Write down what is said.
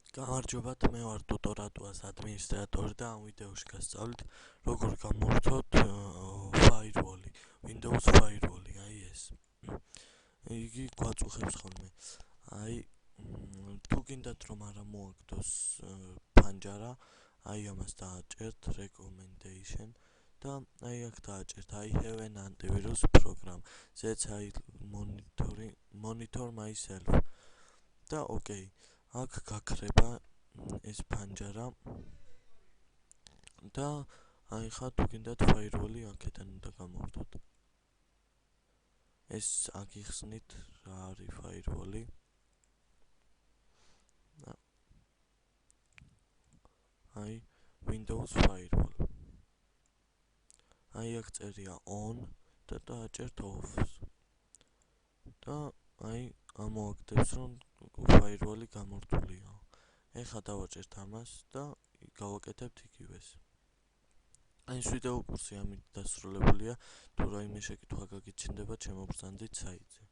გამარჯობათ, მე ვარ ტუტორატუას ადმინისტრატორი და ამ ვიდეოში გასწავლით როგორ გამოვხდოთ firewall-ი, Windows firewall-ი, აი ეს. იგი გვაწუხებს ხოლმე. აი თუ გინდათ რომ არ მოაგდოს ფანჯარა, აი ამას დააჭერთ recommendation და აი აქ დააჭერთ I have an antivirus program. That's I monitor myself. და ოკეი. აქ გაქრება ეს ფანჯარა და აი ხა თუ გინდათ firewall-ი აქედან უნდა გამოვხდოთ. ეს აგიხსნით რა არის firewall-ი. აი Windows firewall. აი აქ წერია on და დააჭერთ off. და აი ამოაგდებს რომ firewall-ი გამორთულია. ეხლა დავაჭერთ ამას და გავაკეთებთ იგივეს. აი ეს ვიდეო კურსი ამით დასრულებულია. თუ რაიმე შეკითხვა გაგიჩნდება, შემოგბრძანდით საიტზე.